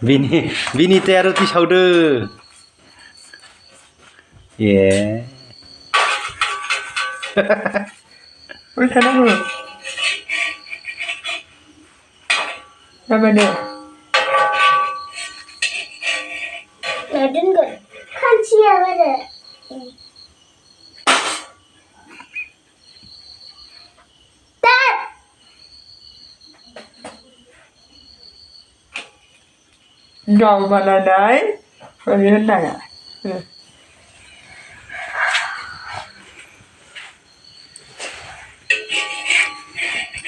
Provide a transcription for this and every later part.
benitaya ruti saudwng. Yeah. Ui thế nó vừa. Ra bên đây. Đến gần khăn chia bây giờ. Gầu mà là đấy. Rồi như thế này à?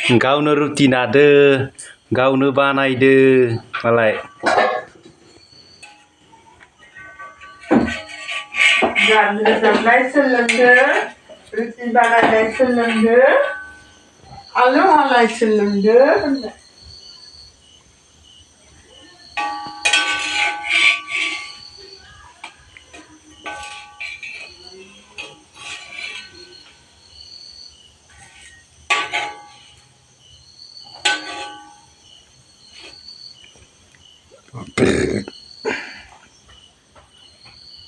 Gaunw ruti nadwng, gaunw banaidwng, malah. Làm lấy cylinder, ruti banaidwng cylinder, alu halai cylinder.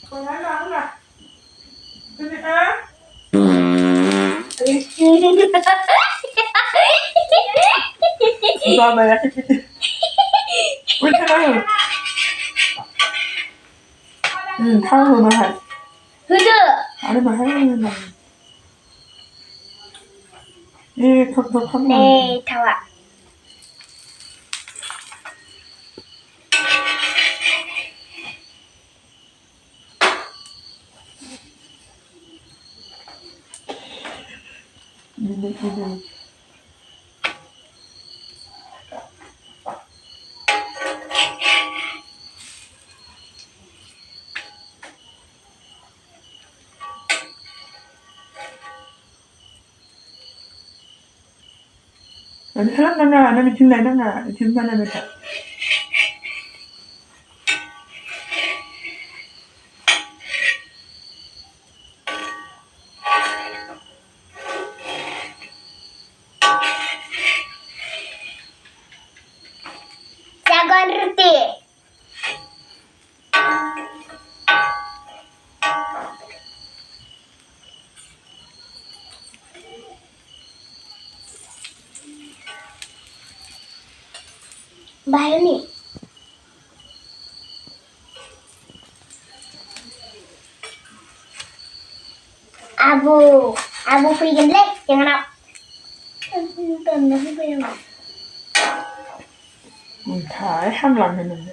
Con nói nó nè. Cái gì á? Ba mẹ. Ui thế nó rồi. Thao rồi mà hả? Hư chưa? Ở đây mà thấy này. Ê, không. Ê, thao ạ. Đi. Nó hết nó ngà, nó bị chim này nó ngà, chim bên này bị thật. Jagoan ruti. Bahaya nih. Abu pergi gemblek, jangan nak. Tanda aku pergi gemblek. Thái 25 này mình.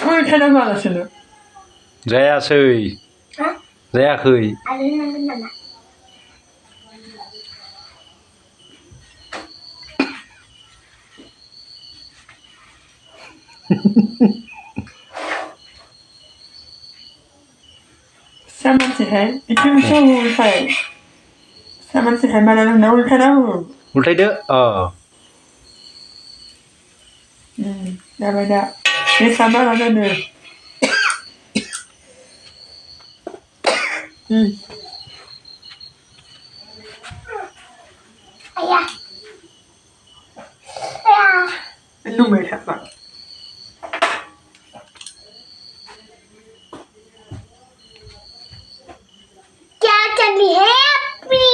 Ui thế nó vào là xin được. Jayaksoi. Hah? Jayaksoi. Ada yang mana? Sao mình sẽ thấy cái chương trình phải sao mình sẽ thấy mà là nấu thế nào? Ultai deh. Dah beda. Ini sama lah kan dia. Ayah. Nó mệt thật bạn. Jangan be happy.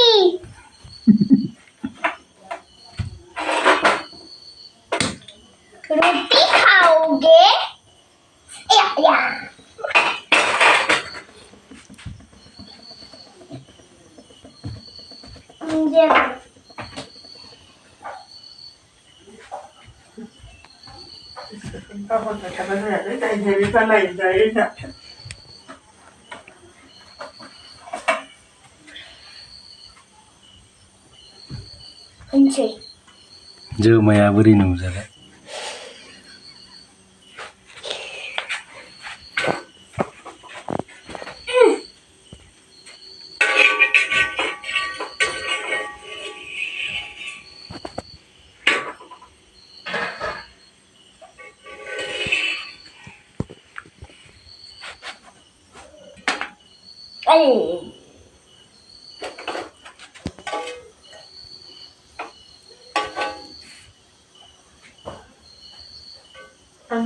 Ruti खाओगे? या. Mudah. Không còn phải cảm ơn là cái này thì bên này đấy nè. Kunci. Giờ maya beri nu jaga.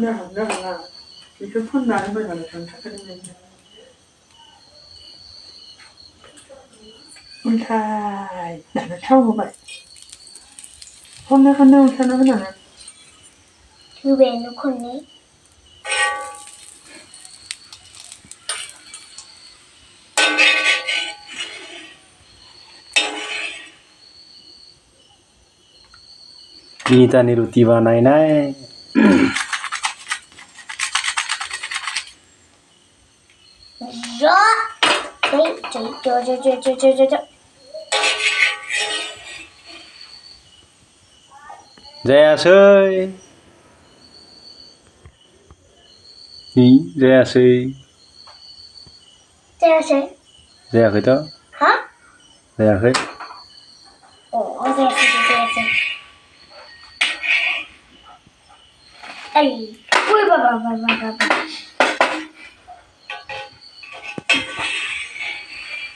한다. 이거 폰 나는 걸 가르쳐 착하는 울타이 나는 처음 봐. 혼나 울타나. คือเวนทุกคนนี้ Binitani ruti banaidwng. Rõ đấy cho Jaya sơi. Ý, Jaya sơi. sẽ Jaya khơi đó. hả Jaya khơi. ồ sẽ ấy ui bà 나나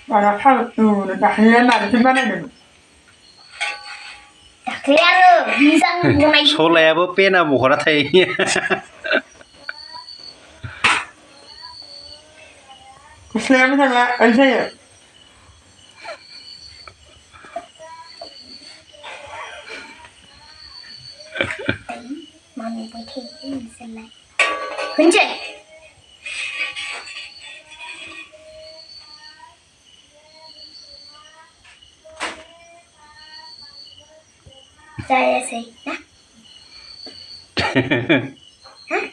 파 나 할래 말을 좀 말하는 Claro, bisa ngomong Số lè bố bên là một nó thầy. Selama sana aja. Mami buat ini selai. Kunci. Saya sih, nah. Hah?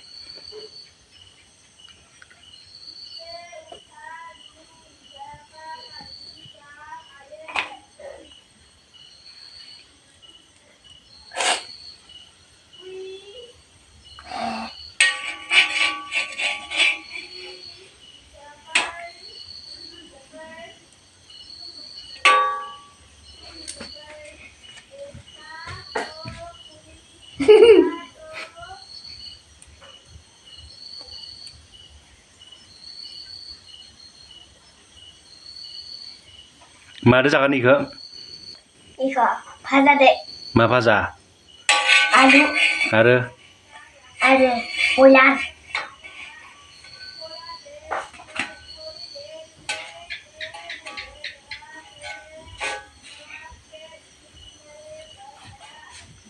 Mà đứa chắc ăn 이거. I거 받아 deh. Mà pha giả. Aduh, Ada. ada bulan.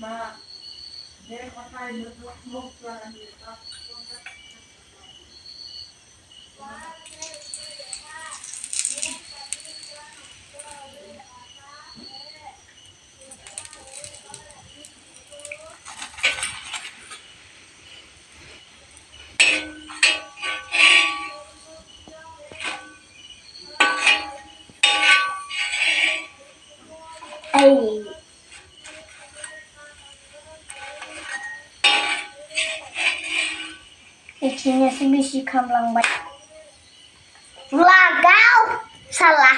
Ma, dia pakai notebook suara dia. Ay. Ichinya si bisi kamlang baik. Lagau salah.